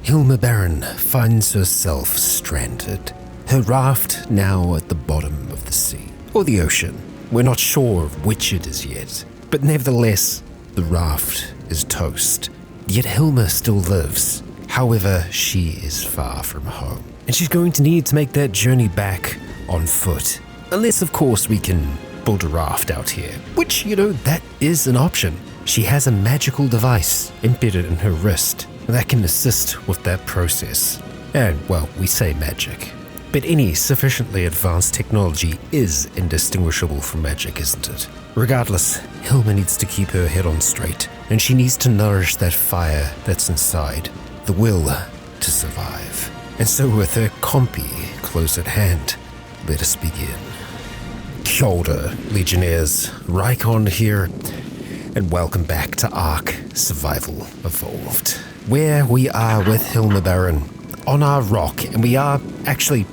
Hilma Baron finds herself stranded. Her raft now at the bottom of the sea, or the ocean. We're not sure of which it is yet, but nevertheless, the raft is toast. Yet Hilma still lives. However, she is far from home, and she's going to need to make that journey back on foot. Unless, of course, we can build a raft out here, which, that is an option. She has a magical device embedded in her wrist that can assist with that process. And, well, we say magic. But any sufficiently advanced technology is indistinguishable from magic, isn't it? Regardless, Hilma needs to keep her head on straight, and she needs to nourish that fire that's inside, the will to survive. And so with her compy close at hand, let us begin. Kia ora, Legionnaires, Rycon here, and welcome back to Ark Survival Evolved, where we are with Hilma Baron on our rock, and we are actually,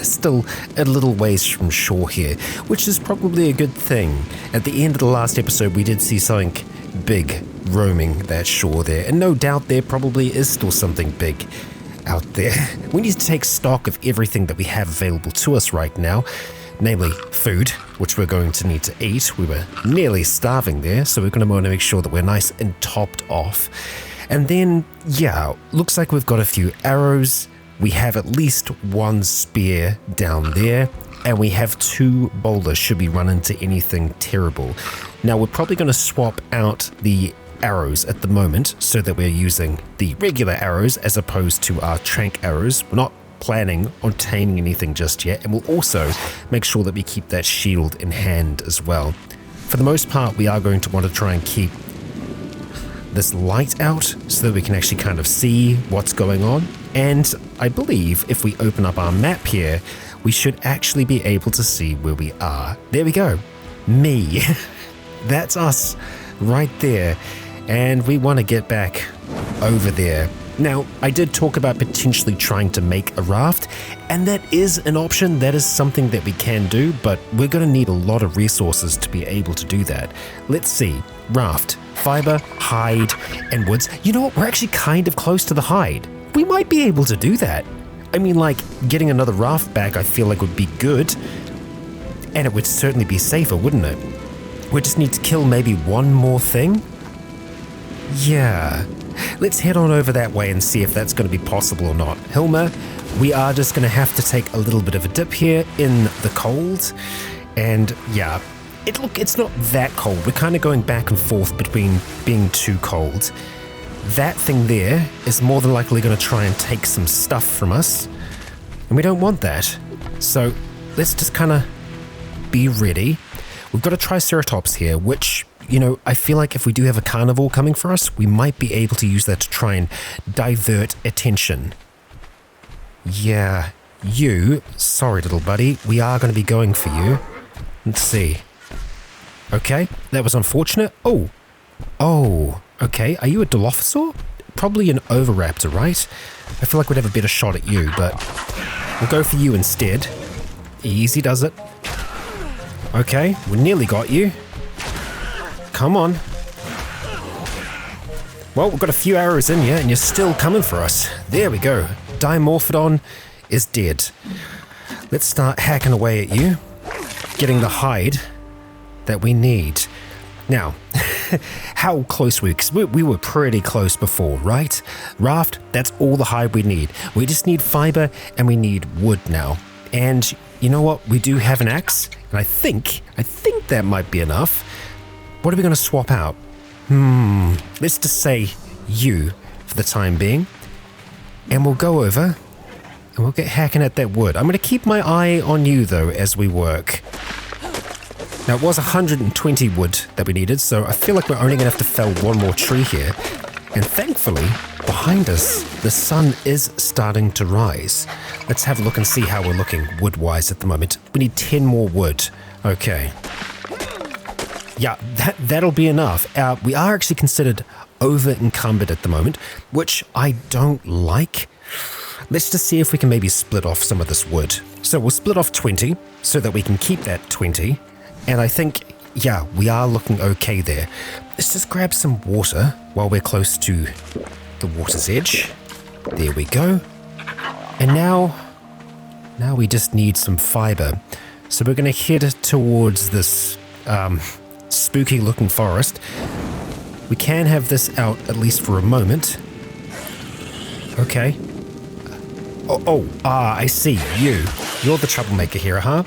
still a little ways from shore here, which is probably a good thing. At the end of the last episode, we did see something big roaming that shore there, and no doubt there probably is still something big out there. We need to take stock of everything that we have available to us right now, namely food, which we're going to need to eat. We were nearly starving there, so we're going to want to make sure that we're nice and topped off. And then, looks like we've got a few arrows. We have at least one spear down there, and we have 2 boulders should we run into anything terrible. Now, we're probably going to swap out the arrows at the moment so that we're using the regular arrows as opposed to our trank arrows. We're not planning on taming anything just yet, and we'll also make sure that we keep that shield in hand as well. For the most part, we are going to want to try and keep this light out so that we can actually kind of see what's going on. And I believe if we open up our map here, we should actually be able to see where we are. There we go. Me. That's us right there. And we want to get back over there. Now, I did talk about potentially trying to make a raft, and that is an option. That is something that we can do, but we're going to need a lot of resources to be able to do that. Let's see. Raft, fiber, hide, and woods. You know what? We're actually kind of close to the hide. We might be able to do that. I mean, like, getting another raft back, I feel like would be good, and it would certainly be safer, wouldn't it? We just need to kill maybe one more thing. Yeah. Let's head on over that way and see if that's going to be possible or not. Hilma, we are just going to have to take a little bit of a dip here in the cold. And it's not that cold. We're kind of going back and forth between being too cold. That thing there is more than likely going to try and take some stuff from us. And we don't want that. So let's just kind of be ready. We've got a Triceratops here, which, I feel like if we do have a carnivore coming for us, we might be able to use that to try and divert attention. Yeah, sorry little buddy, we are going to be going for you. Let's see. Okay, that was unfortunate. Oh, okay, are you a Dilophosaur? Probably an Oviraptor, right? I feel like we'd have a better shot at you, but we'll go for you instead. Easy does it. Okay, we nearly got you. Come on. Well, we've got a few arrows in you, and you're still coming for us. There we go. Dimorphodon is dead. Let's start hacking away at you, getting the hide that we need. Now, how close were we? Because we were pretty close before, right? Raft, that's all the hide we need. We just need fiber, and we need wood now. And you know what? We do have an axe, and I think that might be enough. What are we going to swap out? Let's just say you for the time being. And we'll go over and we'll get hacking at that wood. I'm going to keep my eye on you, though, as we work. Now, it was 120 wood that we needed, so I feel like we're only going to have to fell one more tree here. And thankfully, behind us, the sun is starting to rise. Let's have a look and see how we're looking wood-wise at the moment. We need 10 more wood. Okay. Yeah, that'll be enough. We are actually considered over-encumbered at the moment, which I don't like. Let's just see if we can maybe split off some of this wood. So we'll split off 20 so that we can keep that 20. And I think, we are looking okay there. Let's just grab some water while we're close to the water's edge. There we go. And now we just need some fiber. So we're going to head towards this spooky looking forest. We can have this out at least for a moment. Okay. I see. You're the troublemaker here, huh?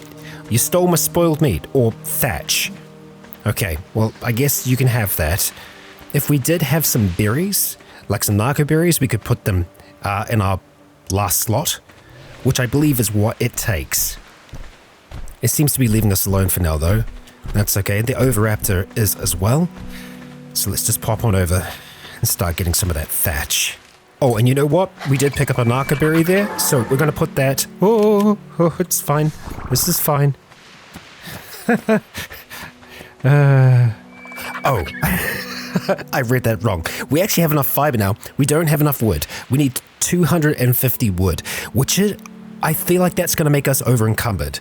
You stole my spoiled meat, or thatch. Okay, well, I guess you can have that. If we did have some berries, like some narco berries, we could put them in our last slot, which I believe is what it takes. It seems to be leaving us alone for now, though. That's okay. The Oviraptor is as well. So let's just pop on over and start getting some of that thatch. Oh, and you know what? We did pick up a narco berry there, so we're going to put that... Oh, it's fine. This is fine. I read that wrong. We actually have enough fiber now. We don't have enough wood. We need 250 wood, which is... I feel like that's going to make us over-encumbered.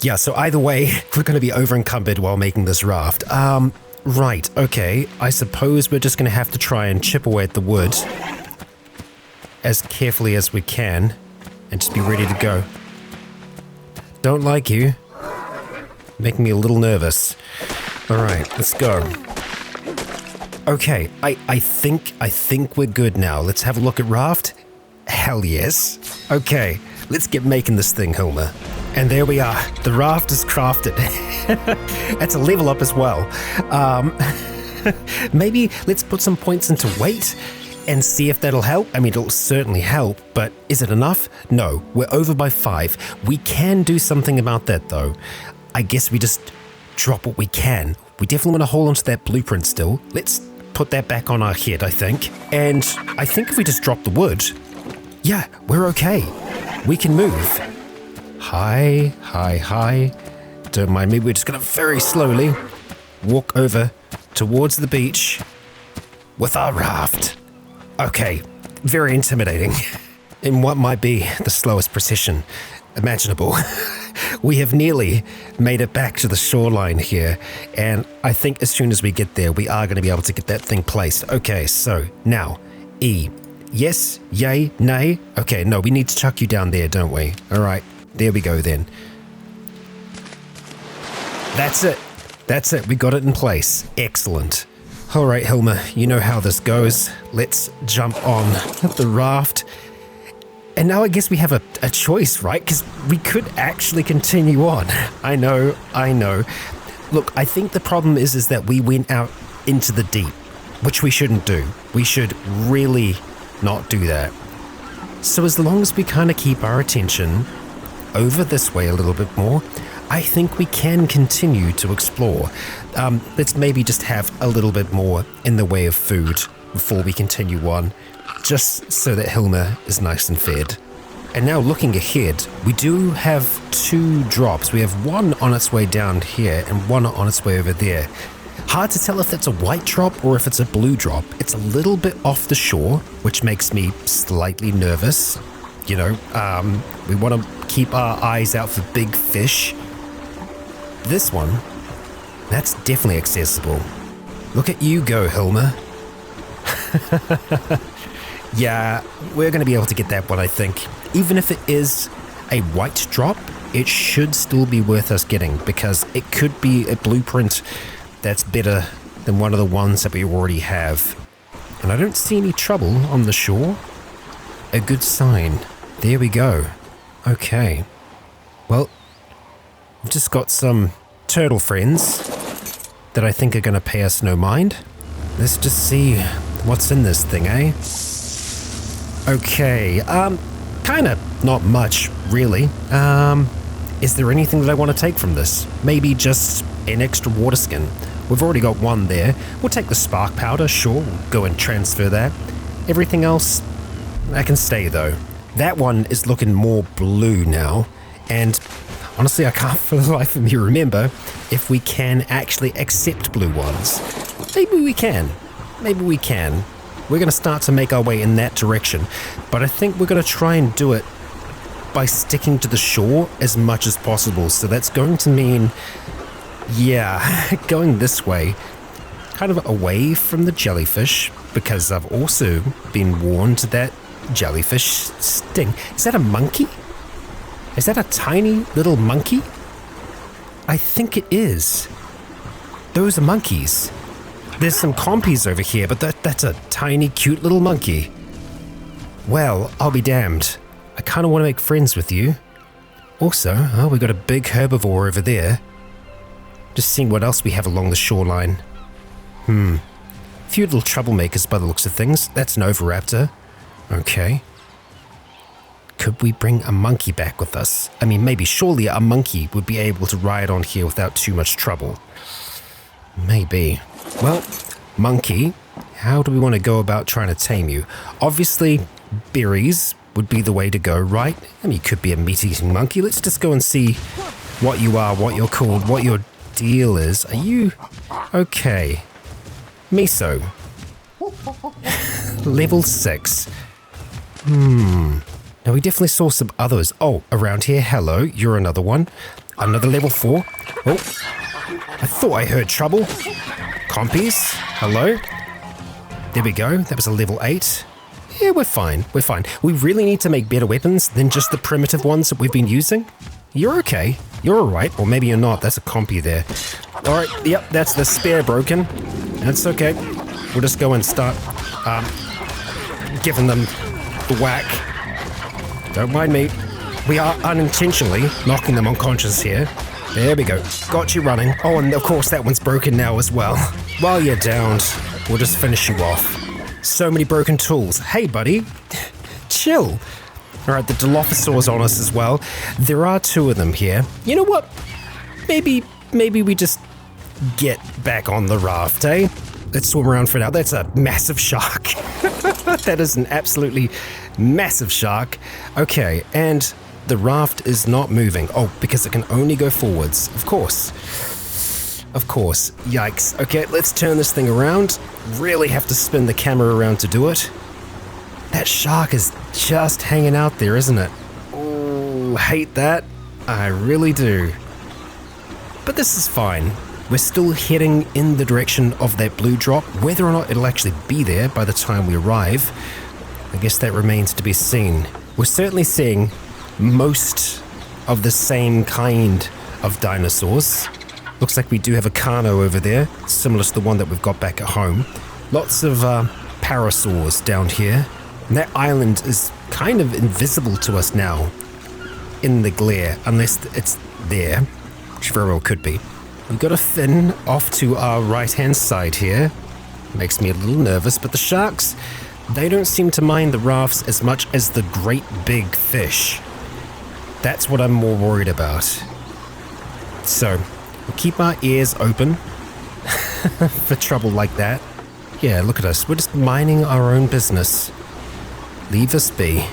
Yeah, so either way, we're going to be over-encumbered while making this raft. Right, okay. I suppose we're just going to have to try and chip away at the wood as carefully as we can and just be ready to go. Don't like you. Making me a little nervous. Alright, let's go. Okay, I think we're good now. Let's have a look at raft. Hell yes. Okay, let's get making this thing, Hilma. And there we are. The raft is crafted. That's a level up as well. Maybe let's put some points into weight and see if that'll help. I mean, it'll certainly help, but is it enough? No, we're over by 5. We can do something about that, though. I guess we just drop what we can. We definitely want to hold onto that blueprint still. Let's put that back on our head, I think. And I think if we just drop the wood, yeah, we're okay. We can move. Hi. Don't mind me, we're just gonna very slowly walk over towards the beach with our raft. Okay, very intimidating. In what might be the slowest procession imaginable. We have nearly made it back to the shoreline here, and I think as soon as we get there, we are going to be able to get that thing placed. Okay, so now, E. Yes, yay, nay? Okay, no, we need to chuck you down there, don't we? All right, there we go then. That's it, we got it in place. Excellent. All right, Hilma, you know how this goes. Let's jump on the raft. And now I guess we have a choice, right? Because we could actually continue on. I know. Look, I think the problem is that we went out into the deep, which we shouldn't do. We should really not do that. So as long as we kind of keep our attention over this way a little bit more, I think we can continue to explore. Let's maybe just have a little bit more in the way of food before we continue on, just so that Hilma is nice and fed. And now looking ahead, we do have 2 drops. We have one on its way down here and one on its way over there. Hard to tell if that's a white drop or if it's a blue drop. It's a little bit off the shore, which makes me slightly nervous. You know, we want to keep our eyes out for big fish. This one, that's definitely accessible. Look at you go, Hilma. Yeah, we're going to be able to get that one, I think. Even if it is a white drop, it should still be worth us getting, because it could be a blueprint that's better than one of the ones that we already have. And I don't see any trouble on the shore. A good sign. There we go. Okay. Well, I've just got some turtle friends that I think are going to pay us no mind. Let's just see what's in this thing, eh? Okay, kind of not much, really. Is there anything that I want to take from this? Maybe just an extra water skin. We've already got one there. We'll take the spark powder, sure, we'll go and transfer that. Everything else, I can stay though. That one is looking more blue now, and honestly I can't for the life of me remember if we can actually accept blue ones. Maybe we can. We're going to start to make our way in that direction, but I think we're going to try and do it by sticking to the shore as much as possible. So that's going to mean, yeah, going this way, kind of away from the jellyfish, because I've also been warned that jellyfish sting. Is that a monkey? Is that a tiny little monkey? I think it is. Those are monkeys. There's some compies over here, but that's a tiny, cute little monkey. Well, I'll be damned. I kind of want to make friends with you. Also, we got a big herbivore over there. Just seeing what else we have along the shoreline. A few little troublemakers by the looks of things. That's an oviraptor. Okay. Could we bring a monkey back with us? I mean, maybe, surely a monkey would be able to ride on here without too much trouble. Maybe. Well, monkey, how do we want to go about trying to tame you? Obviously, berries would be the way to go, right? I mean, you could be a meat-eating monkey. Let's just go and see what you are, what you're called, what your deal is. Are you... Okay. Miso. Level 6. Now, we definitely saw some others. Oh, around here. Hello, you're another one. Another level 4. Oh, I thought I heard trouble. Compies, hello. There we go. That was a level 8. Yeah, we're fine. We're fine. We really need to make better weapons than just the primitive ones that we've been using. You're okay. You're alright. Or maybe you're not. That's a compy there. Alright, yep, that's the spear broken. That's okay. We'll just go and start giving them the whack. Don't mind me. We are unintentionally knocking them unconscious here. There we go. Got you running. Oh, and of course that one's broken now as well. While you're downed, we'll just finish you off. So many broken tools. Hey, buddy. Chill. Alright, the Dilophosaur's on us as well. There are 2 of them here. You know what? Maybe we just get back on the raft, eh? Let's swim around for now. That's a massive shark. That is an absolutely massive shark. Okay, and the raft is not moving. Oh, because it can only go forwards. Of course. Of course. Yikes. Okay, let's turn this thing around. Really have to spin the camera around to do it. That shark is just hanging out there, isn't it? Oh, hate that. I really do. But this is fine. We're still heading in the direction of that blue drop. Whether or not it'll actually be there by the time we arrive, I guess that remains to be seen. We're certainly seeing most of the same kind of dinosaurs. Looks like we do have a Carno over there, similar to the one that we've got back at home. Lots of parasaurs down here. And that island is kind of invisible to us now in the glare, unless it's there, which very well could be. We've got a fin off to our right-hand side here. Makes me a little nervous, but the sharks, they don't seem to mind the rafts as much as the great big fish. That's what I'm more worried about. So, we'll keep our ears open for trouble like that. Yeah, look at us. We're just minding our own business. Leave us be.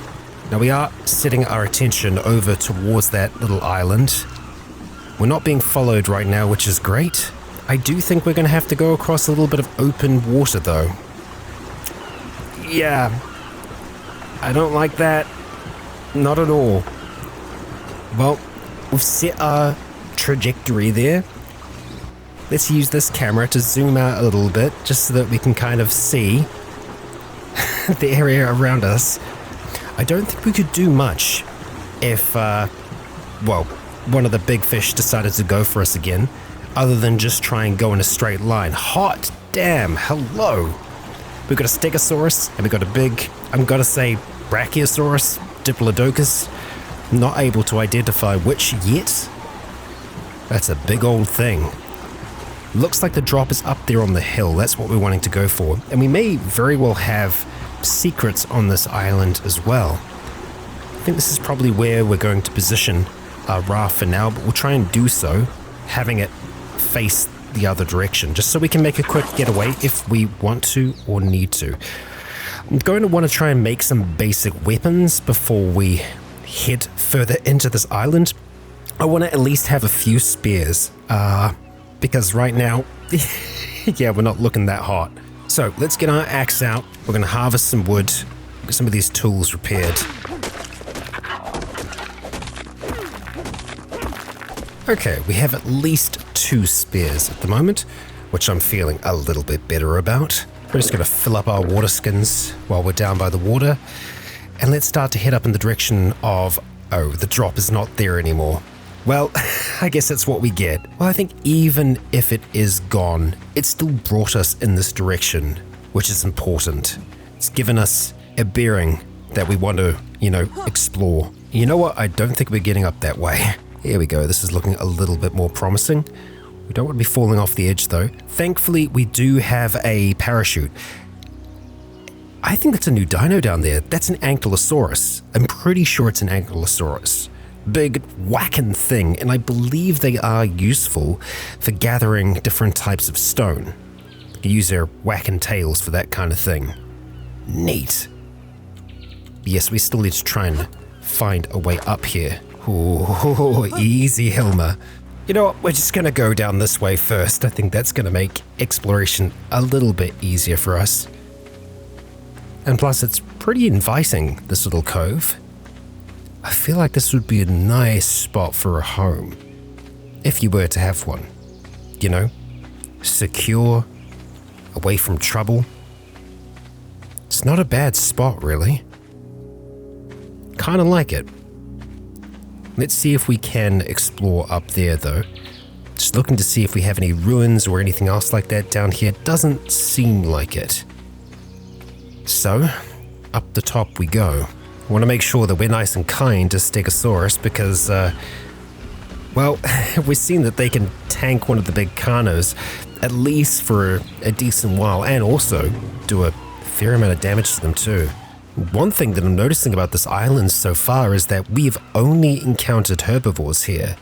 Now we are setting our attention over towards that little island. We're not being followed right now, which is great. I do think we're going to have to go across a little bit of open water, though. Yeah. I don't like that. Not at all. Well, we've set our trajectory there. Let's use this camera to zoom out a little bit, just so that we can kind of see the area around us. I don't think we could do much if, one of the big fish decided to go for us again, other than just try and go in a straight line. Hot damn, hello. We've got a Stegosaurus, and we've got a big, I'm gonna say, Brachiosaurus, Diplodocus. Not able to identify which yet. That's a big old thing. Looks like the drop is up there on the hill. That's what we're wanting to go for. And we may very well have secrets on this island as well. I think this is probably where we're going to position our raft for now, but we'll try and do so, having it face the other direction, just so we can make a quick getaway if we want to or need to. I'm going to want to try and make some basic weapons before we head further into this island. I want to at least have a few spears, because right now, yeah, we're not looking that hot. So let's get our axe out. We're going to harvest some wood, get some of these tools repaired. Okay, we have at least 2 spears at the moment, which I'm feeling a little bit better about. We're just going to fill up our water skins while we're down by the water. And let's start to head up in the direction of, oh, the drop is not there anymore. Well, I guess that's what we get. Well, I think even if it is gone, it still brought us in this direction, which is important. It's given us a bearing that we want to, explore. You know what? I don't think we're getting up that way. Here we go. This is looking a little bit more promising. We don't want to be falling off the edge though. Thankfully, we do have a parachute. I think that's a new dino down there. That's an ankylosaurus. I'm pretty sure it's an ankylosaurus. Big whacking thing, and I believe they are useful for gathering different types of stone. You can use their whacking tails for that kind of thing. Neat. Yes, we still need to try and find a way up here. Ooh, easy, Hilma. You know what, we're just gonna go down this way first. I think that's gonna make exploration a little bit easier for us. And plus, it's pretty inviting, this little cove. I feel like this would be a nice spot for a home, if you were to have one. Secure, away from trouble. It's not a bad spot, really. Kinda like it. Let's see if we can explore up there, though. Just looking to see if we have any ruins or anything else like that down here. Doesn't seem like it. So, up the top we go. I want to make sure that we're nice and kind to Stegosaurus because, we've seen that they can tank one of the big Carnos at least for a decent while and also do a fair amount of damage to them too. One thing that I'm noticing about this island so far is that we've only encountered herbivores here.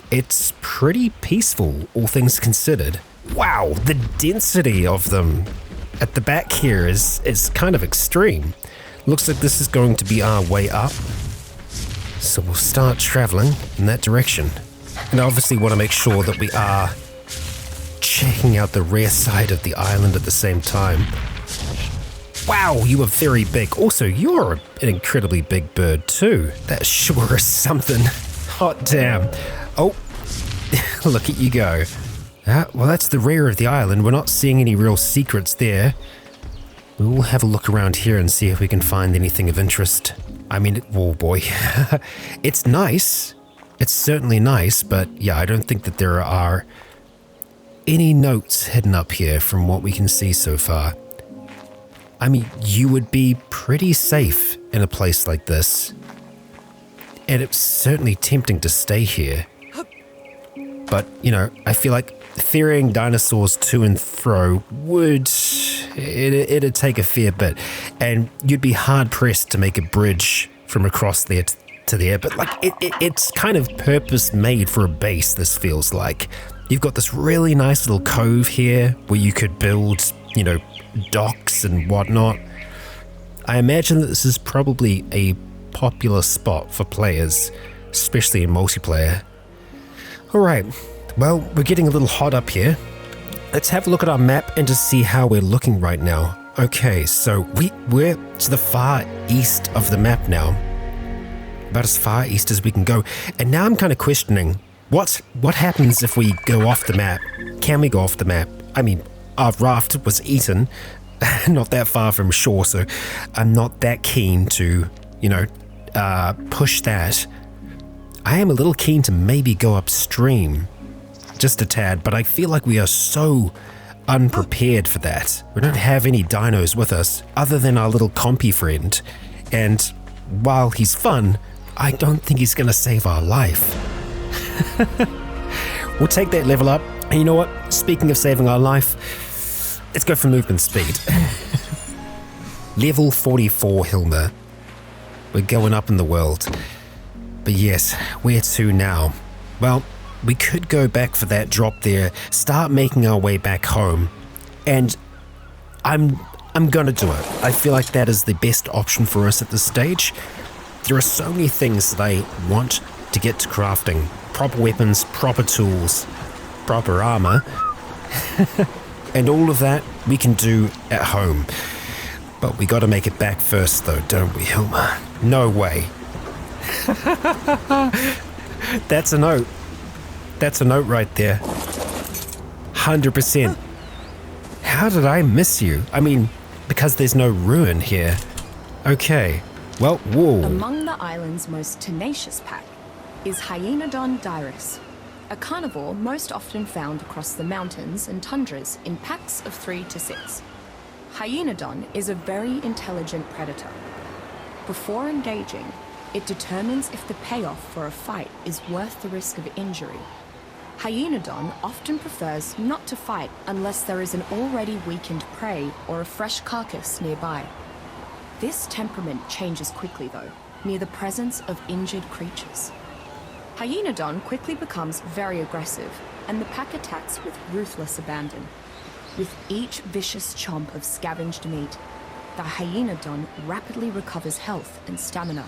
It's pretty peaceful, all things considered. Wow, the density of them at the back here is kind of extreme. Looks like this is going to be our way up. So we'll start traveling in that direction. And I obviously want to make sure that we are checking out the rear side of the island at the same time. Wow, you are very big. Also, you're an incredibly big bird too. That sure is something. Hot damn. Oh, look at you go. Well, that's the rear of the island. We're not seeing any real secrets there. We'll have a look around here and see if we can find anything of interest. I mean, oh boy. It's nice. It's certainly nice, but yeah, I don't think that there are any notes hidden up here from what we can see so far. I mean, you would be pretty safe in a place like this. And it's certainly tempting to stay here. But, I feel like ferrying dinosaurs to and fro it'd take a fair bit. And you'd be hard pressed to make a bridge from across there to there. But it's kind of purpose made for a base, this feels like. You've got this really nice little cove here where you could build, docks and whatnot. I imagine that this is probably a popular spot for players, especially in multiplayer. Alright, well, we're getting a little hot up here. Let's have a look at our map and just see how we're looking right now. Okay, so we're to the far east of the map now. About as far east as we can go. And now I'm kind of questioning, what happens if we go off the map? Can we go off the map? I mean, our raft was eaten, not that far from shore, so I'm not that keen to, push that. I am a little keen to maybe go upstream, just a tad, but I feel like we are so unprepared for that. We don't have any dinos with us, other than our little compy friend, and while he's fun, I don't think he's gonna save our life. We'll take that level up, and you know what? Speaking of saving our life, let's go for movement speed. Level 44, Hilma. We're going up in the world. But yes, where to now? Well, we could go back for that drop there, start making our way back home, and I'm gonna do it. I feel like that is the best option for us at this stage. There are so many things that I want to get to crafting. Proper weapons, proper tools, proper armor, and all of that we can do at home. But we gotta make it back first though, don't we, Hilma? No way. That's a note. That's a note right there. 100%. How did I miss you? I mean, because there's no ruin here. Okay. Well, whoa. Among the island's most tenacious pack is Hyaenodon dirus, a carnivore most often found across the mountains and tundras in packs of 3 to 6. Hyaenodon is a very intelligent predator. Before engaging, it determines if the payoff for a fight is worth the risk of injury. Hyaenodon often prefers not to fight unless there is an already weakened prey or a fresh carcass nearby. This temperament changes quickly though, near the presence of injured creatures. Hyaenodon quickly becomes very aggressive, and the pack attacks with ruthless abandon. With each vicious chomp of scavenged meat, the Hyaenodon rapidly recovers health and stamina.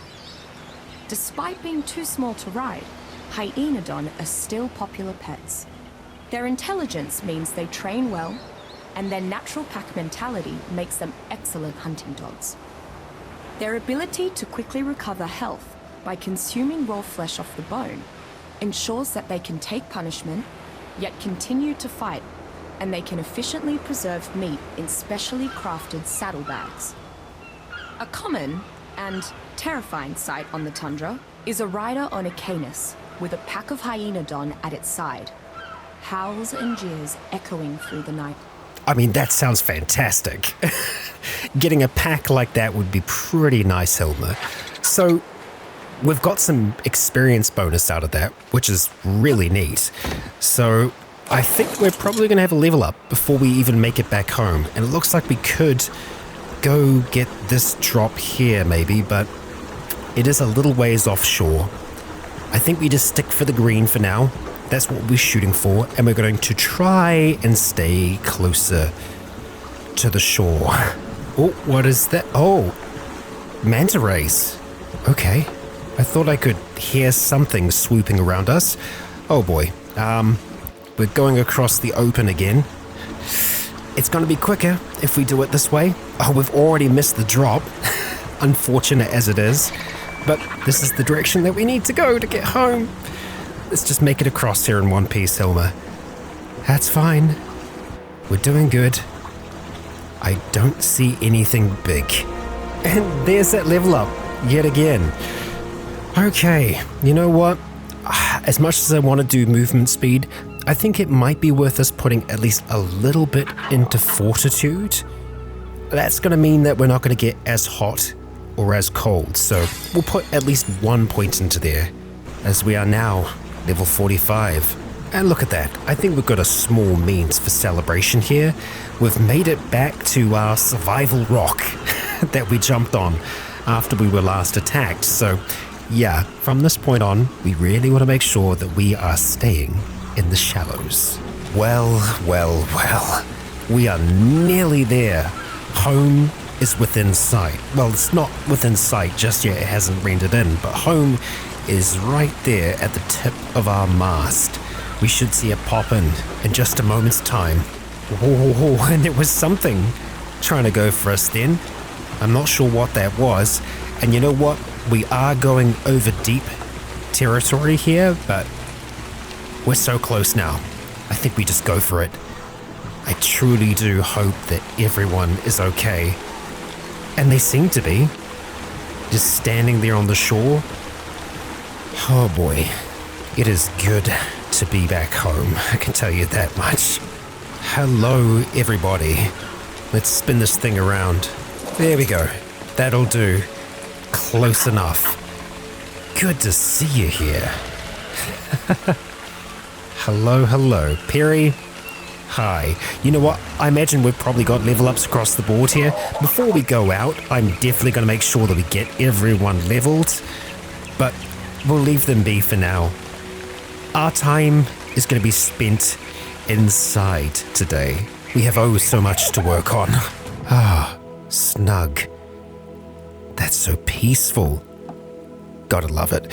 Despite being too small to ride, Hyaenodon are still popular pets. Their intelligence means they train well, and their natural pack mentality makes them excellent hunting dogs. Their ability to quickly recover health by consuming raw flesh off the bone ensures that they can take punishment, yet continue to fight, and they can efficiently preserve meat in specially crafted saddlebags. A common and terrifying sight on the tundra is a rider on a canis with a pack of Hyaenodon at its side, howls and jeers echoing through the night. I mean, that sounds fantastic. Getting a pack like that would be pretty nice, Hilma. So, we've got some experience bonus out of that, which is really neat. So, I think we're probably going to have a level up before we even make it back home. And it looks like we could go get this drop here maybe, but it is a little ways offshore. I think we just stick for the green for now. That's what we're shooting for, and we're going to try and stay closer to the shore. Oh, what is that? Oh, manta rays. Okay. I thought I could hear something swooping around us. Oh boy. We're going across the open again. It's going to be quicker if we do it this way. Oh, we've already missed the drop. Unfortunate as it is. But this is the direction that we need to go to get home. Let's just make it across here in one piece, Hilma. That's fine. We're doing good. I don't see anything big. And there's that level up, yet again. Okay, you know what? As much as I want to do movement speed, I think it might be worth us putting at least a little bit into fortitude. That's going to mean that we're not going to get as hot or as cold, so we'll put at least 1 point into there, as we are now level 45. And look at that, I think we've got a small means for celebration here. We've made it back to our survival rock that we jumped on after we were last attacked. So yeah, from this point on, we really want to make sure that we are staying in the shallows. Well, we are nearly there. Home is within sight. Well, it's not within sight just yet, it hasn't rendered in, but home is right there at the tip of our mast. We should see it pop in just a moment's time. Oh, and it was something trying to go for us then. I'm not sure what that was. And you know what? We are going over deep territory here, but we're so close now. I think we just go for it. I truly do hope that everyone is okay. And they seem to be. Just standing there on the shore. Oh boy, it is good to be back home, I can tell you that much. Hello everybody. Let's spin this thing around. There we go. That'll do. Close enough. Good to see you here. Hello. Perry. Hi. You know what? I imagine we've probably got level ups across the board here. Before we go out, I'm definitely going to make sure that we get everyone leveled. But we'll leave them be for now. Our time is going to be spent inside today. We have so much to work on. Snug. That's so peaceful. Gotta love it.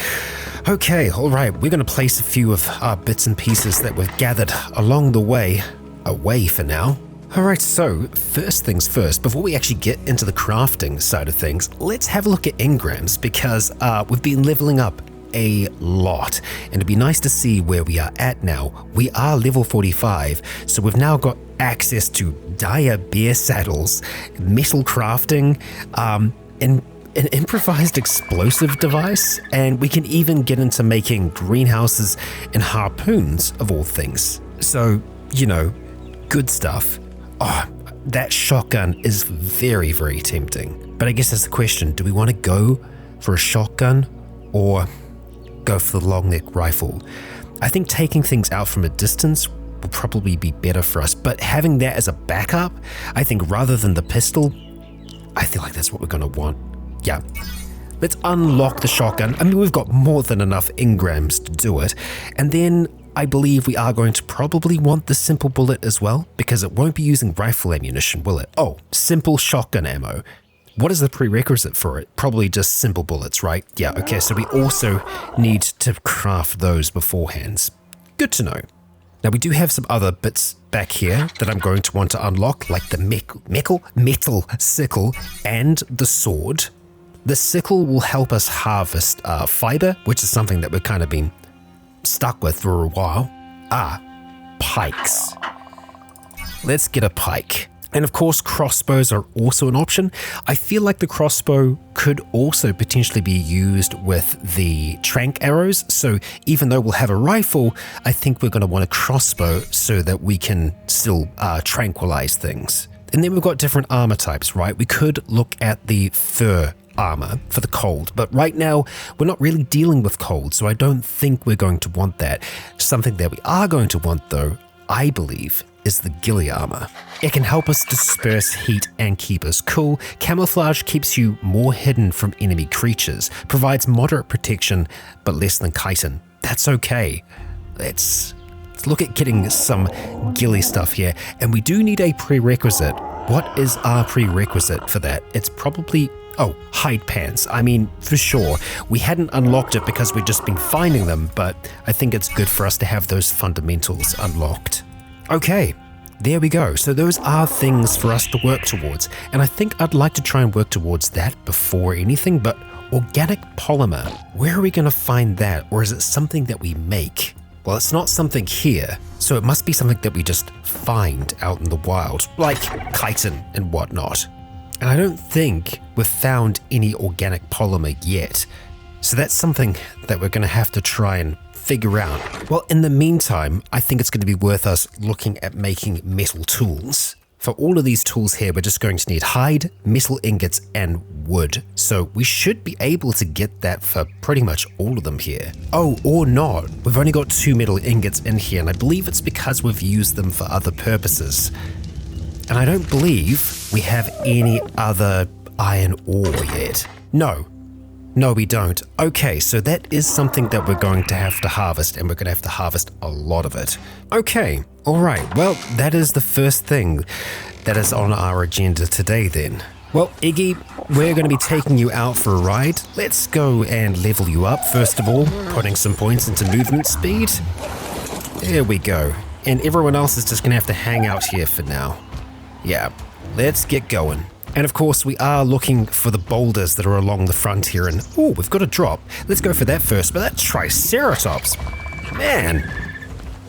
Okay, alright, we're going to place a few of our bits and pieces that we've gathered along the way away for now. Alright, so first things first, before we actually get into the crafting side of things, let's have a look at engrams, because we've been leveling up a lot, and it'd be nice to see where we are at now. We are level 45, so we've now got access to dire bear saddles, metal crafting, and an improvised explosive device, and we can even get into making greenhouses and harpoons of all things. So, good stuff. Oh, that shotgun is very, very tempting. But I guess that's the question. Do we want to go for a shotgun or go for the long neck rifle? I think taking things out from a distance will probably be better for us, but having that as a backup, I think rather than the pistol, I feel like that's what we're going to want. Yeah. Let's unlock the shotgun. I mean, we've got more than enough engrams to do it. And then I believe we are going to probably want the simple bullet as well, because it won't be using rifle ammunition, will it? Oh, simple shotgun ammo. What is the prerequisite for it? Probably just simple bullets, right? Yeah, okay, so we also need to craft those beforehand. Good to know. Now we do have some other bits back here that I'm going to want to unlock, like the metal sickle and the sword. The sickle will help us harvest fiber, which is something that we've kind of been stuck with for a while. Pikes. Let's get a pike. And of course, crossbows are also an option. I feel like the crossbow could also potentially be used with the tranq arrows. So even though we'll have a rifle, I think we're going to want a crossbow so that we can still tranquilize things. And then we've got different armor types, right? We could look at the fur armor for the cold, but right now we're not really dealing with cold, so I don't think we're going to want that. Something that we are going to want though, I believe, is the ghillie armor. It can help us disperse heat and keep us cool. Camouflage keeps you more hidden from enemy creatures, provides moderate protection, but less than chitin. That's okay. Let's look at getting some ghillie stuff here, and we do need a prerequisite. What is our prerequisite for that? It's probably hide pants. I mean, for sure. We hadn't unlocked it because we'd just been finding them, but I think it's good for us to have those fundamentals unlocked. Okay, there we go. So those are things for us to work towards, and I think I'd like to try and work towards that before anything, but organic polymer, where are we going to find that? Or is it something that we make? Well, it's not something here, so it must be something that we just find out in the wild, like chitin and whatnot. And I don't think we've found any organic polymer yet, so that's something that we're going to have to try and figure out. Well, in the meantime, I think it's going to be worth us looking at making metal tools. For all of these tools here, we're just going to need hide, metal ingots, and wood. So we should be able to get that for pretty much all of them here. Oh, or not. We've only got 2 metal ingots in here, and I believe it's because we've used them for other purposes. And I don't believe we have any other iron ore yet. No, we don't. Okay, so that is something that we're going to have to harvest, and we're going to have to harvest a lot of it. Okay, all right. Well, that is the first thing that is on our agenda today then. Well, Iggy, we're going to be taking you out for a ride. Let's go and level you up, first of all, putting some points into movement speed. There we go. And everyone else is just going to have to hang out here for now. Yeah, let's get going. And of course, we are looking for the boulders that are along the front here, and we've got a drop. Let's go for that first, but that Triceratops, man,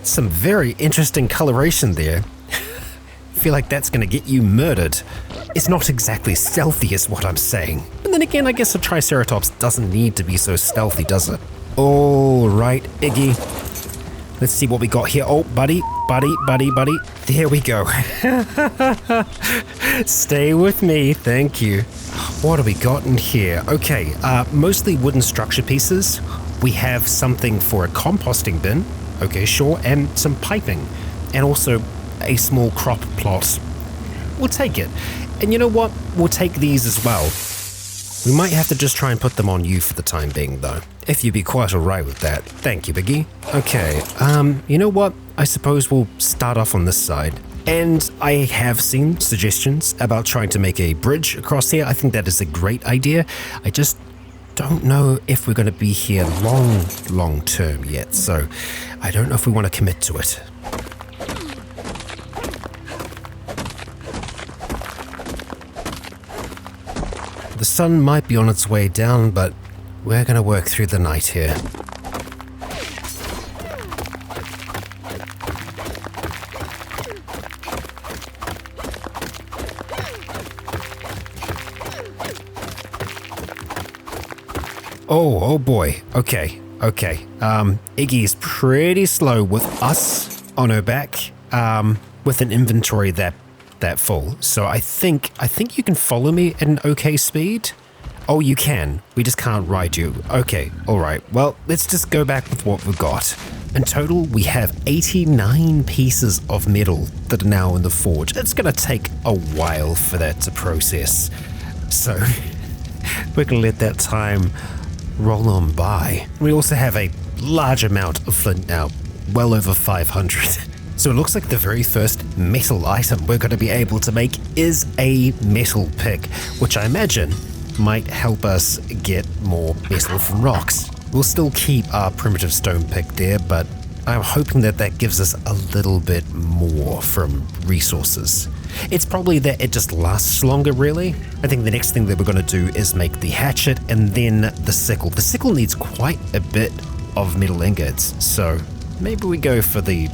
some very interesting coloration there. I feel like that's going to get you murdered. It's not exactly stealthy is what I'm saying. But then again, I guess a Triceratops doesn't need to be so stealthy, does it? All right, Iggy. Let's see what we got here. Oh, buddy. There we go. Stay with me, thank you. What have we got in here? Okay, mostly wooden structure pieces. We have something for a composting bin. Okay, sure, and some piping. And also a small crop plot. We'll take it. And you know what? We'll take these as well. We might have to just try and put them on you for the time being, though. If you'd be quite alright with that. Thank you, Biggie. Okay, you know what? I suppose we'll start off on this side. And I have seen suggestions about trying to make a bridge across here. I think that is a great idea. I just don't know if we're going to be here long term yet, so I don't know if we want to commit to it. The sun might be on its way down, but we're going to work through the night here. Oh boy. Okay. Iggy's pretty slow with us on her back, with an inventory that full. So I think you can follow me at an okay speed. Oh, you can. We just can't ride you. Okay, all right. Well, let's just go back with what we've got. In total, we have 89 pieces of metal that are now in the forge. It's going to take a while for that to process. So we're going to let that time roll on by. We also have a large amount of flint now, well over 500. So it looks like the very first metal item we're going to be able to make is a metal pick, which I imagine might help us get more metal from rocks. We'll still keep our primitive stone pick there, but I'm hoping that gives us a little bit more from resources. It's probably that it just lasts longer, really. I think the next thing that we're going to do is make the hatchet and then the sickle. The sickle needs quite a bit of metal ingots, so maybe we go for the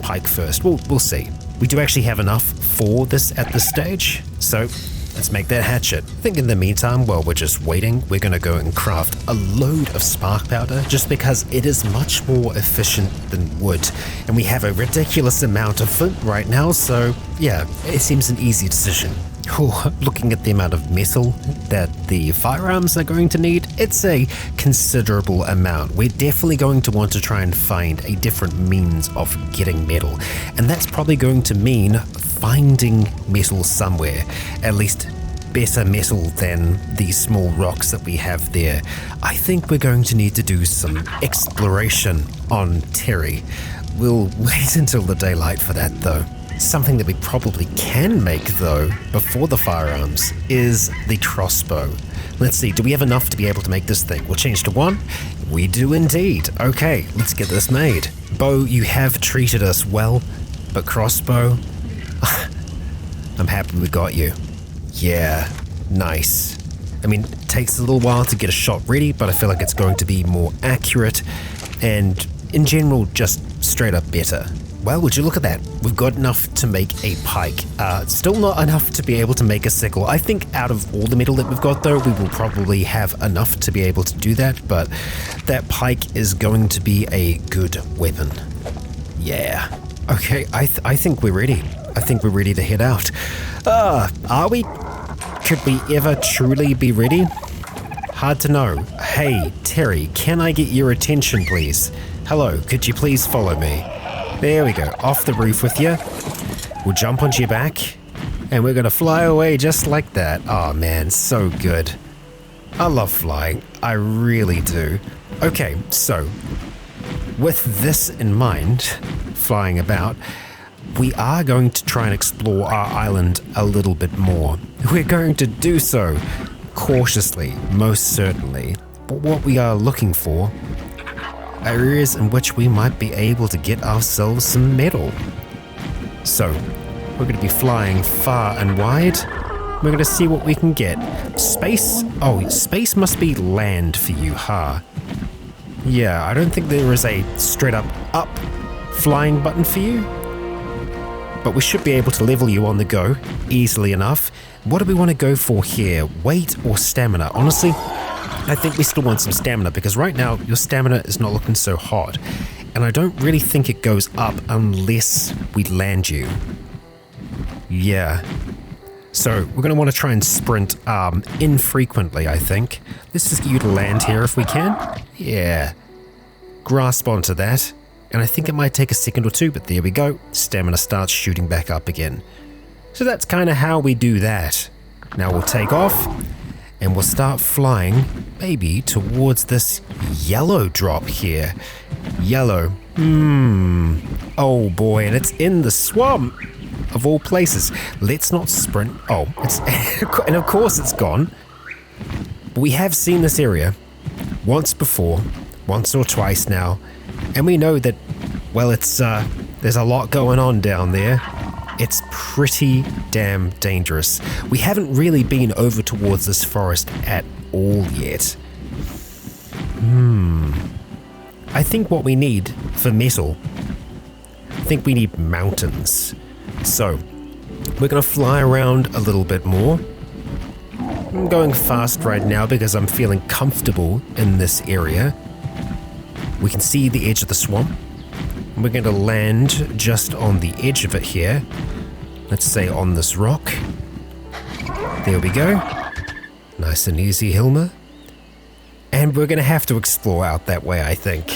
pike first. We'll see. We do actually have enough for this at this stage, so let's make that hatchet. I think in the meantime, while we're just waiting, we're going to go and craft a load of spark powder just because it is much more efficient than wood. And we have a ridiculous amount of flint right now, so yeah, it seems an easy decision. Looking at the amount of metal that the firearms are going to need, it's a considerable amount. We're definitely going to want to try and find a different means of getting metal. And that's probably going to mean finding metal somewhere, at least better metal than the small rocks that we have there. I think we're going to need to do some exploration on Terry. We'll wait until the daylight for that though. Something that we probably can make though, before the firearms, is the crossbow. Let's see, do we have enough to be able to make this thing? We'll change to 1. We do indeed. Okay, let's get this made. Bow, you have treated us well, but crossbow, I'm happy we got you. Yeah, nice. I mean, it takes a little while to get a shot ready, but I feel like it's going to be more accurate and, in general, just straight up better. Well, would you look at that? We've got enough to make a pike. Still not enough to be able to make a sickle. I think out of all the metal that we've got, though, we will probably have enough to be able to do that, but that pike is going to be a good weapon. Yeah. Okay, I think we're ready. I think we're ready to head out. Are we? Could we ever truly be ready? Hard to know. Hey, Terry, can I get your attention, please? Hello, could you please follow me? There we go, off the roof with you. We'll jump onto your back, and we're gonna fly away just like that. Oh man, so good. I love flying, I really do. Okay, so, with this in mind, flying about, we are going to try and explore our island a little bit more. We're going to do so cautiously, most certainly. But what we are looking for are areas in which we might be able to get ourselves some metal. So, we're going to be flying far and wide. We're going to see what we can get. Space? Oh, space must be land for you, huh? Yeah, I don't think there is a straight up flying button for you. But we should be able to level you on the go easily enough. What do we want to go for here? Weight or stamina? Honestly, I think we still want some stamina because right now your stamina is not looking so hot. And I don't really think it goes up unless we land you. Yeah. So we're going to want to try and sprint infrequently, I think. Let's just get you to land here if we can. Yeah. Grasp onto that. And I think it might take a second or two, but there we go. Stamina starts shooting back up again. So that's kind of how we do that. Now we'll take off, and we'll start flying, maybe towards this yellow drop here. Yellow. Oh boy, and it's in the swamp, of all places. Let's not sprint. Oh, it's and of course it's gone. But we have seen this area once before, once or twice now. And we know that, well, it's there's a lot going on down there. It's pretty damn dangerous. We haven't really been over towards this forest at all yet. I think what we need for metal, I think we need mountains. So, we're going to fly around a little bit more. I'm going fast right now because I'm feeling comfortable in this area. We can see the edge of the swamp. We're going to land just on the edge of it here. Let's say on this rock. There we go. Nice and easy, Hilma. And we're going to have to explore out that way, I think.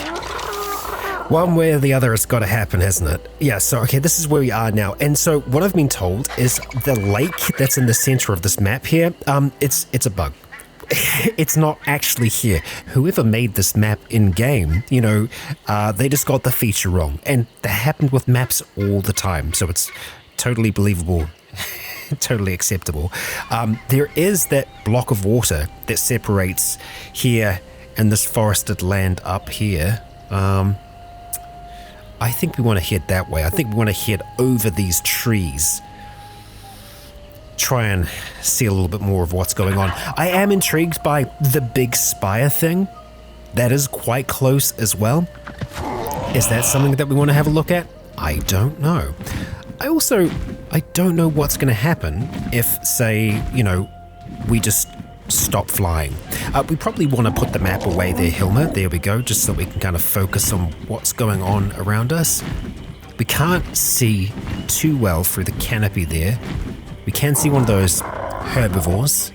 One way or the other, it's got to happen, hasn't it? Yeah, so, okay, this is where we are now. And so what I've been told is the lake that's in the center of this map here, it's a bug. It's not actually here. Whoever made this map in-game, they just got the feature wrong. And that happened with maps all the time, so it's totally believable. Totally acceptable. There is that block of water that separates here and this forested land up here. I think we want to head that way. I think we want to head over these trees. Try and see a little bit more of what's going on. I am intrigued by the big spire thing. That is quite close as well. Is that something that we want to have a look at? I don't know. I don't know what's going to happen if, say, we just stop flying. We probably want to put the map away there, Hilma. There we go, just so we can kind of focus on what's going on around us. We can't see too well through the canopy there. We can see one of those herbivores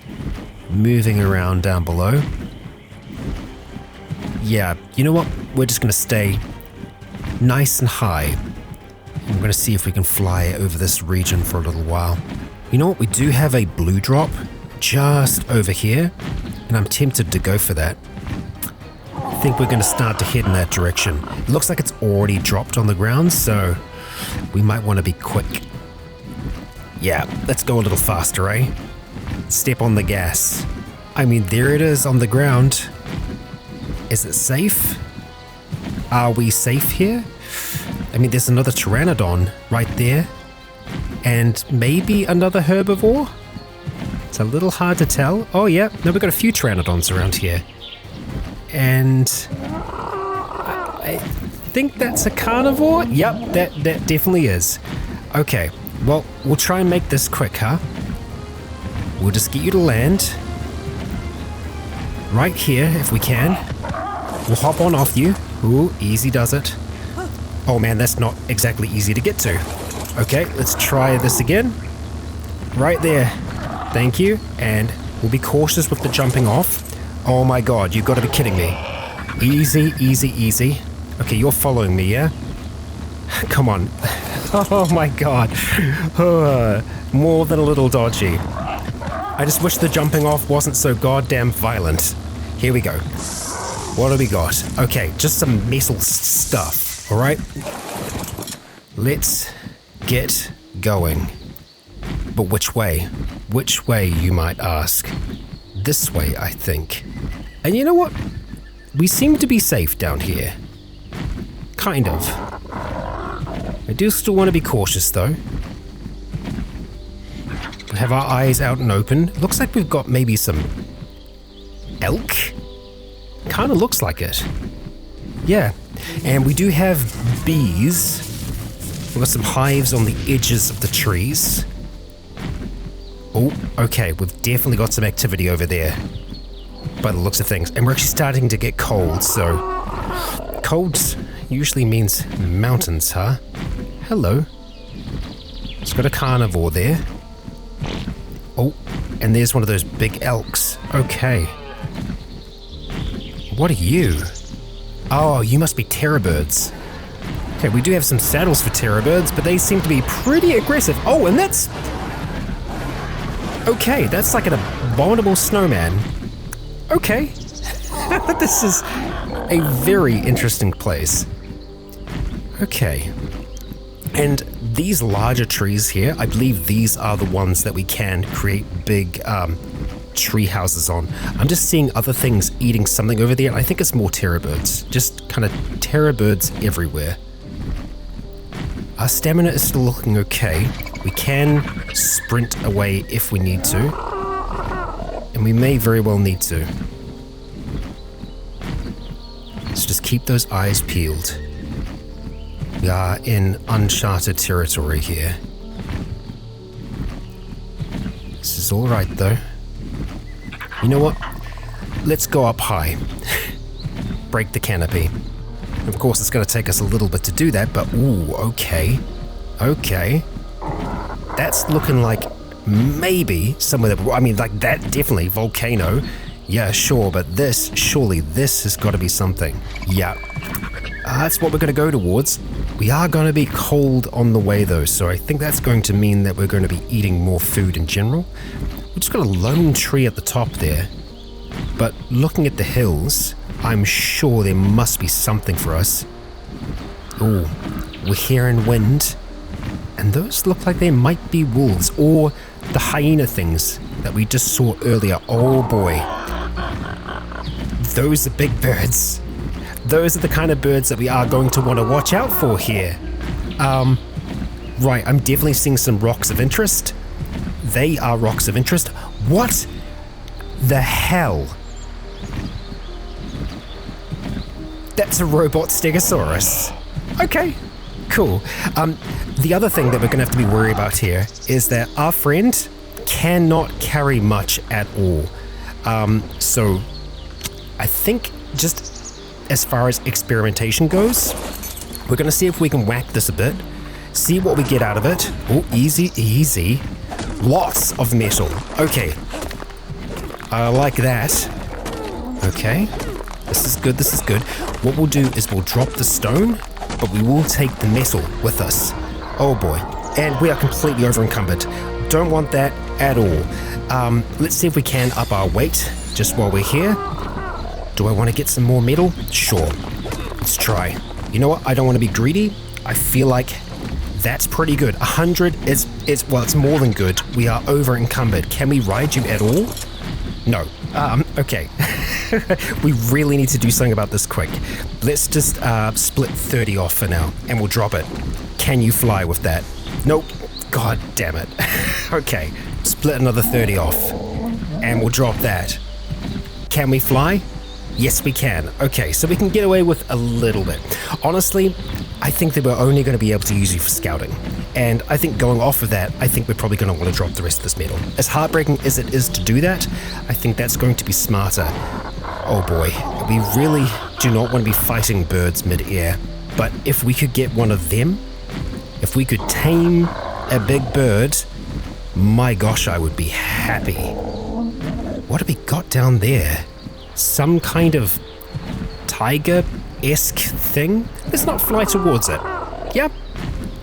moving around down below. Yeah, you know what? We're just going to stay nice and high. And we're going to see if we can fly over this region for a little while. You know what? We do have a blue drop just over here, and I'm tempted to go for that. I think we're going to start to head in that direction. It looks like it's already dropped on the ground, so we might want to be quick. Yeah, let's go a little faster, eh? Step on the gas. I mean, there it is on the ground. Is it safe? Are we safe here? I mean, there's another pteranodon right there. And maybe another herbivore? It's a little hard to tell. Oh yeah, no, we've got a few pteranodons around here. And I think that's a carnivore? Yep, that definitely is. Okay, well, we'll try and make this quick, huh? We'll just get you to land. Right here, if we can. We'll hop on off you. Ooh, easy does it. Oh man, that's not exactly easy to get to. Okay, let's try this again. Right there. Thank you, and we'll be cautious with the jumping off. Oh my god, you've got to be kidding me. Easy, easy, easy. Okay, you're following me, yeah? Come on. Oh my god. More than a little dodgy. I just wish the jumping off wasn't so goddamn violent. Here we go. What do we got? Okay, just some metal stuff, alright? Let's get going. But which way? Which way, you might ask? This way, I think. And you know what? We seem to be safe down here. Kind of. I do still want to be cautious, though. We have our eyes out and open. It looks like we've got maybe some elk. Kind of looks like it. Yeah. And we do have bees. We've got some hives on the edges of the trees. Oh, okay, we've definitely got some activity over there by the looks of things. And we're actually starting to get cold, so... Cold usually means mountains, huh? Hello. It's got a carnivore there. Oh, and there's one of those big elks. Okay. What are you? Oh, you must be terror birds. Okay, we do have some saddles for terror birds, but they seem to be pretty aggressive. Oh, and that's... Okay, that's like an abominable snowman. Okay. This is a very interesting place. Okay. And these larger trees here, I believe these are the ones that we can create big tree houses on. I'm just seeing other things eating something over there. I think it's more terror birds. Just kind of terror birds everywhere. Our stamina is still looking okay. We can sprint away if we need to. And we may very well need to. So just keep those eyes peeled. We are in uncharted territory here. This is alright though. You know what? Let's go up high. Break the canopy. Of course, it's going to take us a little bit to do that, but ooh, okay. Okay. That's looking like maybe some of the... I mean, like that definitely, volcano. Yeah, sure, but surely this has got to be something. Yeah. That's what we're going to go towards. We are going to be cold on the way though, so I think that's going to mean that we're going to be eating more food in general. We just got a lone tree at the top there, but looking at the hills, I'm sure there must be something for us. Ooh, we're hearing wind, and those look like they might be wolves or the hyena things that we just saw earlier. Oh boy. Those are big birds. Those are the kind of birds that we are going to want to watch out for here. Right, I'm definitely seeing some rocks of interest. They are rocks of interest. What the hell? That's a robot stegosaurus. Okay, cool. The other thing that we're going to have to be worried about here is that our friend cannot carry much at all. So I think just as far as experimentation goes, we're going to see if we can whack this a bit, see what we get out of it. Oh, easy, easy. Lots of metal. Okay. I like that. Okay. This is good, this is good. What we'll do is we'll drop the stone, but we will take the metal with us. Oh boy. And we are completely over encumbered. Don't want that at all. Let's see if we can up our weight just while we're here. Do I want to get some more metal? Sure. Let's try. You know what? I don't want to be greedy. I feel like that's pretty good. 100 is well, it's more than good. We are over encumbered. Can we ride you at all? No. Okay. We really need to do something about this quick. Let's just split 30 off for now, and we'll drop it. Can you fly with that? Nope. God damn it. Okay. Split another 30 off, and we'll drop that. Can we fly? Yes, we can. Okay, so we can get away with a little bit. Honestly, I think that we're only going to be able to use you for scouting. And I think going off of that, I think we're probably going to want to drop the rest of this metal. As heartbreaking as it is to do that, I think that's going to be smarter. Oh boy, we really do not want to be fighting birds mid-air. But if we could get one of them, if we could tame a big bird, my gosh, I would be happy. What have we got down there? Some kind of tiger-esque thing? Let's not fly towards it. Yep,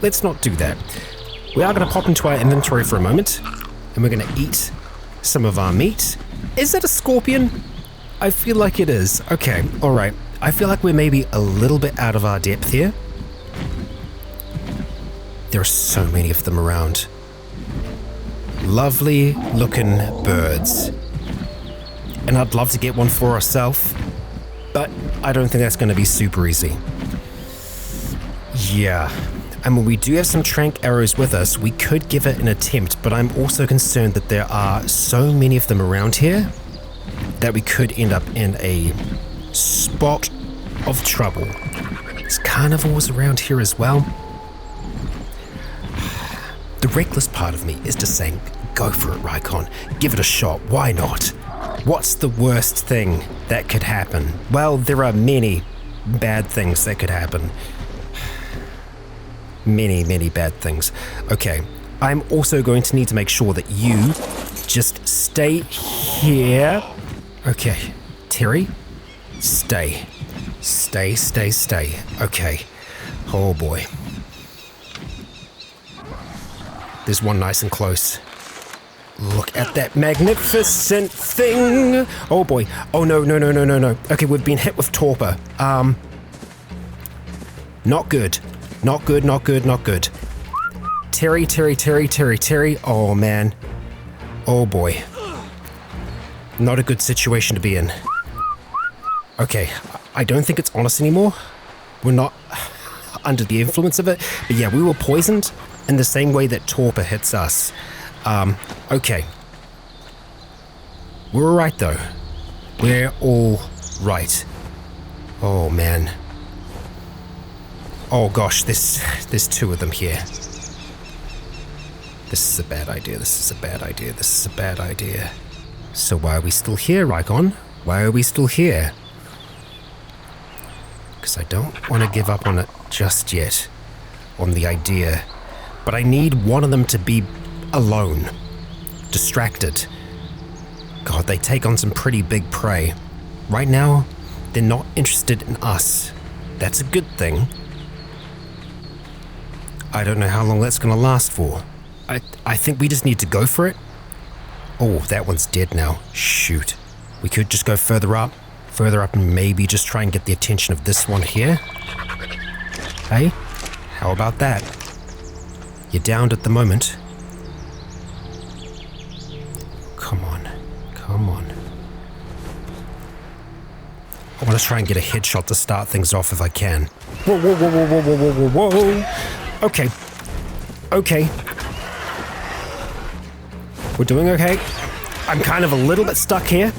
let's not do that. We are going to pop into our inventory for a moment, and we're going to eat some of our meat. Is that a scorpion? I feel like it is. Okay, alright. I feel like we're maybe a little bit out of our depth here. There are so many of them around. Lovely looking birds. And I'd love to get one for ourselves, but I don't think that's going to be super easy. Yeah, I mean, we do have some trank arrows with us. We could give it an attempt, but I'm also concerned that there are so many of them around here that we could end up in a spot of trouble. There's carnivores around here as well. The reckless part of me is just saying, go for it, Rycon. Give it a shot. Why not? What's the worst thing that could happen? Well, there are many bad things that could happen. Many, many bad things. Okay, I'm also going to need to make sure that you just stay here. Okay, Terry, stay. Stay, stay, stay. Okay. Oh boy. There's one nice and close. Look at that magnificent thing! Oh boy. Oh no, no, no, no, no, no. Okay, we've been hit with torpor. Not good. Not good, not good, not good. Terry, Terry, Terry, Terry, Terry. Oh man. Oh boy. Not a good situation to be in. Okay, I don't think it's on us anymore. We're not under the influence of it. But yeah, we were poisoned in the same way that torpor hits us. Okay. We're all right though. We're all right. Oh man. Oh gosh, there's two of them here. This is a bad idea, this is a bad idea, this is a bad idea. So why are we still here, Rycon? Why are we still here? Because I don't want to give up on it just yet, on the idea. But I need one of them to be alone, distracted. God, they take on some pretty big prey. Right now, they're not interested in us. That's a good thing. I don't know how long that's going to last for. I think we just need to go for it. Oh, that one's dead now. Shoot. We could just go further up and maybe just try and get the attention of this one here. Hey, how about that? You're downed at the moment. Come on, come on. I want to try and get a headshot to start things off if I can. Whoa, whoa, whoa, whoa, whoa, whoa, whoa, whoa, whoa. Okay. Okay. We're doing okay. I'm kind of a little bit stuck here.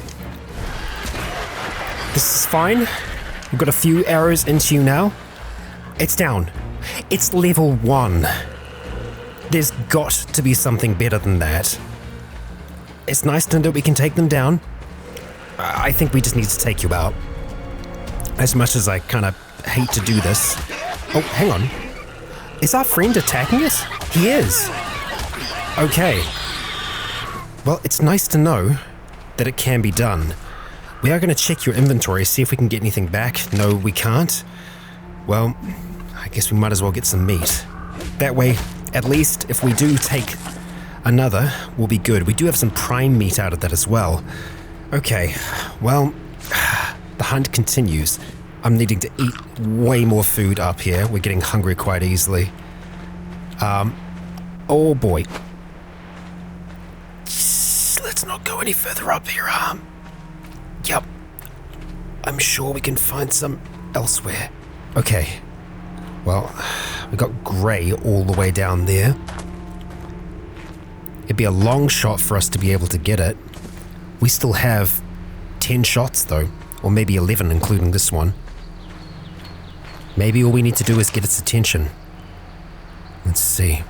This is fine. We've got a few arrows into you now. It's down. It's level 1. There's got to be something better than that. It's nice to know we can take them down. I think we just need to take you out. As much as I kind of hate to do this. Oh, hang on. Is our friend attacking us? He is. Okay. Well, it's nice to know that it can be done. We are going to check your inventory, see if we can get anything back. No, we can't. Well, I guess we might as well get some meat. That way, at least if we do take another, we'll be good. We do have some prime meat out of that as well. Okay, well, the hunt continues. I'm needing to eat way more food up here. We're getting hungry quite easily. Oh boy. Let's not go any further up here. Yep. I'm sure we can find some elsewhere. Okay. Well, we got grey all the way down there. It'd be a long shot for us to be able to get it. We still have 10 shots though, or maybe 11 including this one. Maybe all we need to do is get its attention. Let's see.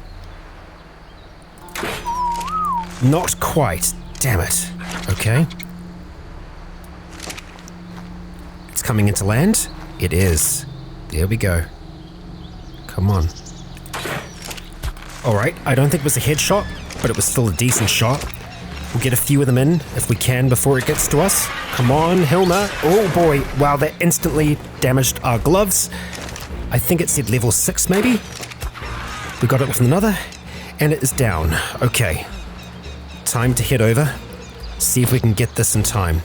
Not quite. Damn it. Okay. It's coming into land? It is. There we go. Come on. Alright, I don't think it was a headshot, but it was still a decent shot. We'll get a few of them in if we can before it gets to us. Come on, Hilma. Oh boy. Wow, that instantly damaged our gloves. I think it said level 6 maybe? We got it with another, and it is down. Okay. Time to head over. See if we can get this in time.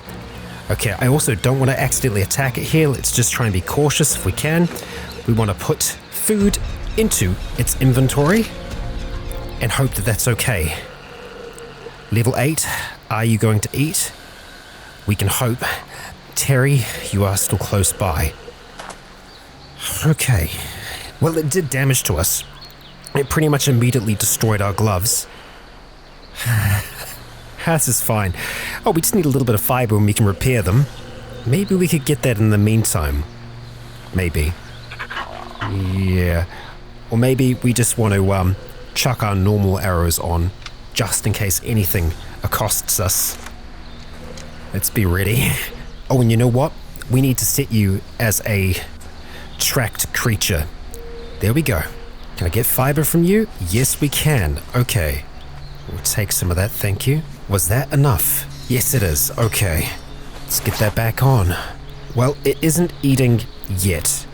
Okay, I also don't want to accidentally attack it here. Let's just try and be cautious if we can. We want to put food into its inventory and hope that that's okay. Level 8, are you going to eat? We can hope. Terry, you are still close by. Okay. Well, it did damage to us. It pretty much immediately destroyed our gloves. This is fine. Oh, we just need a little bit of fiber and we can repair them. Maybe we could get that in the meantime. Maybe. Yeah. Or maybe we just want to chuck our normal arrows on, just in case anything accosts us. Let's be ready. Oh, and you know what? We need to set you as a tracked creature. There we go. Can I get fiber from you? Yes, we can. Okay. We'll take some of that, thank you. Was that enough? Yes, it is. Okay. Let's get that back on. Well, it isn't eating yet,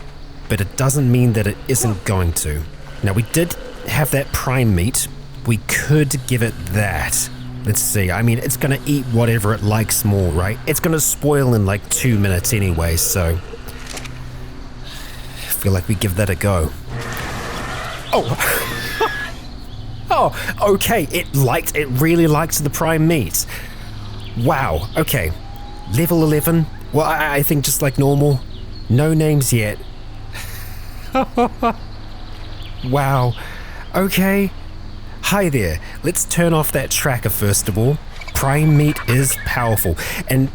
but it doesn't mean that it isn't going to. Now, we did have that prime meat. We could give it that. Let's see. I mean, it's going to eat whatever it likes more, right? It's going to spoil in like 2 minutes anyway, so I feel like we give that a go. Oh! Oh, okay, it really liked the prime meat. Wow, okay. Level 11. Well, I think just like normal. No names yet. Wow. Okay. Hi there. Let's turn off that tracker first of all. Prime meat is powerful. And,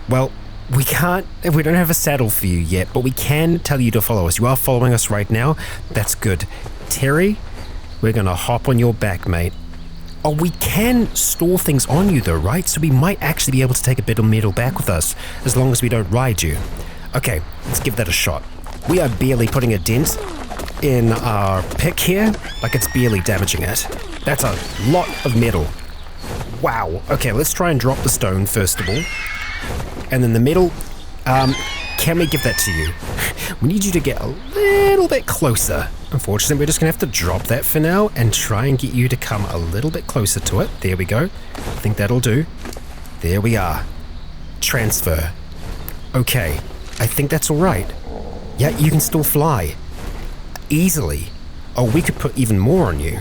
well, we don't have a saddle for you yet, but we can tell you to follow us. You are following us right now. That's good. Terry, we're gonna hop on your back, mate. Oh, we can store things on you though, right? So we might actually be able to take a bit of metal back with us, as long as we don't ride you. Okay, let's give that a shot. We are barely putting a dent in our pick here, like it's barely damaging it. That's a lot of metal. Wow. Okay, let's try and drop the stone first of all. And then the metal, can we give that to you? We need you to get a little bit closer. Unfortunately, we're just gonna have to drop that for now and try and get you to come a little bit closer to it. There we go. I think that'll do. There we are. Transfer. Okay, I think that's all right. Yeah, you can still fly. Easily. Oh, we could put even more on you.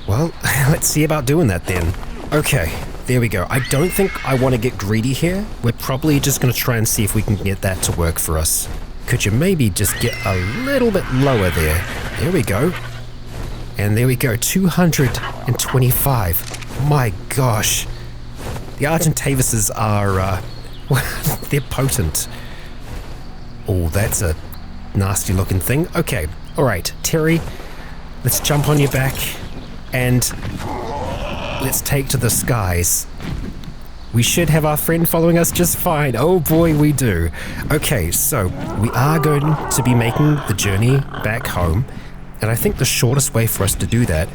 Well, let's see about doing that then. Okay, there we go. I don't think I want to get greedy here. We're probably just going to try and see if we can get that to work for us. Could you maybe just get a little bit lower there? There we go. And there we go, 225. My gosh. The argentavises are, they're potent. Oh, that's a nasty looking thing. Okay, all right, Terry, let's jump on your back and let's take to the skies. We should have our friend following us just fine. Oh boy, we do. Okay, so we are going to be making the journey back home, and I think the shortest way for us to do that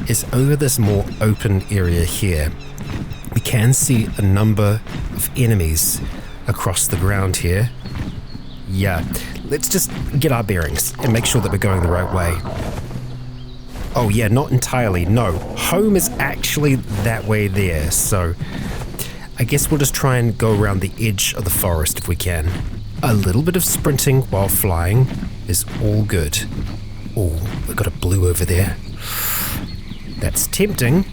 is over this more open area here. We can see a number of enemies across the ground here. Yeah, let's just get our bearings and make sure that we're going the right way. Oh yeah, not entirely, no. Home is actually that way there, so I guess we'll just try and go around the edge of the forest if we can. A little bit of sprinting while flying is all good. Oh, we've got a blue over there. That's tempting,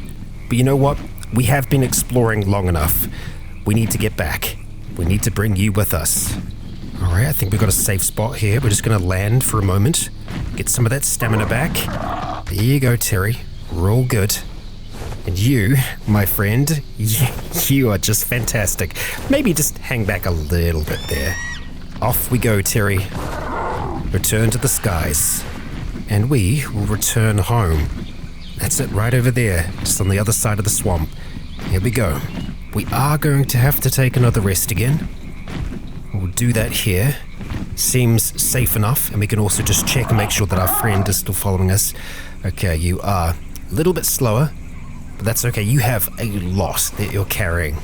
but you know what? We have been exploring long enough. We need to get back. We need to bring you with us. All right, I think we've got a safe spot here. We're just going to land for a moment, get some of that stamina back. There you go, Terry. We're all good. And you, my friend, you are just fantastic. Maybe just hang back a little bit there. Off we go, Terry. Return to the skies. And we will return home. That's it, right over there, just on the other side of the swamp. Here we go. We are going to have to take another rest again. We'll do that here. Seems safe enough, and we can also just check and make sure that our friend is still following us. Okay, you are a little bit slower, but that's okay. You have a lot that you're carrying,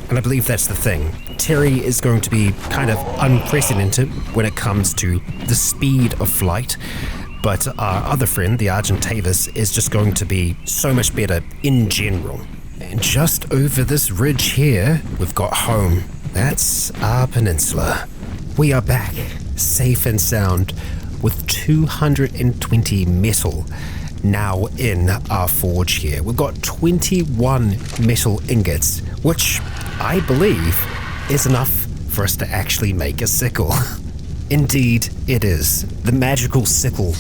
and I believe that's the thing. Terry is going to be kind of unprecedented when it comes to the speed of flight, but our other friend, the argentavis, is just going to be so much better in general. And just over this ridge here, we've got home. That's our peninsula. We are back, safe and sound, with 220 metal now in our forge here. We've got 21 metal ingots, which I believe is enough for us to actually make a sickle. Indeed, it is. The magical sickle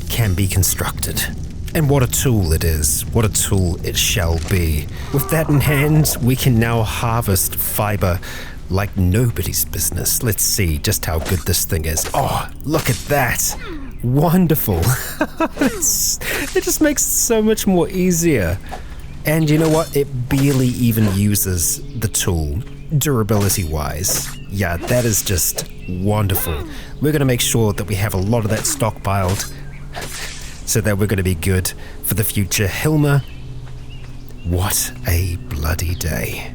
can be constructed. And what a tool it is. What a tool it shall be. With that in hand, we can now harvest fiber like nobody's business. Let's see just how good this thing is. Oh, look at that. Wonderful. It just makes it so much more easier. And you know what? It barely even uses the tool, durability-wise. Yeah, that is just wonderful. We're going to make sure that we have a lot of that stockpiled so that we're going to be good for the future. Hilma, what a bloody day.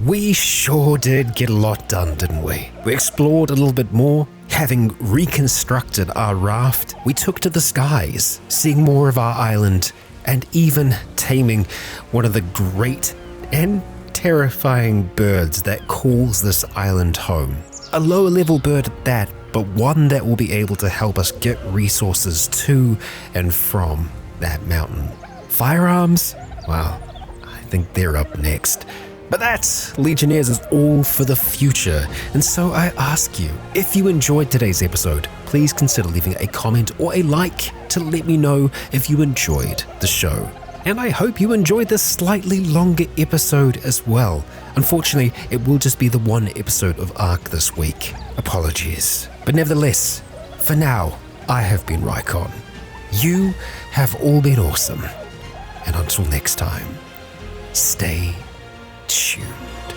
We sure did get a lot done, didn't we? We explored a little bit more. Having reconstructed our raft, we took to the skies, seeing more of our island, and even taming one of the great and terrifying birds that calls this island home. A lower level bird at that, but one that will be able to help us get resources to and from that mountain. Firearms? Well, I think they're up next. But that, Legionnaires, is all for the future. And so I ask you, if you enjoyed today's episode, please consider leaving a comment or a like to let me know if you enjoyed the show. And I hope you enjoyed this slightly longer episode as well. Unfortunately, it will just be the one episode of Ark this week. Apologies. But nevertheless, for now, I have been Rycon. You have all been awesome. And until next time, stay tuned.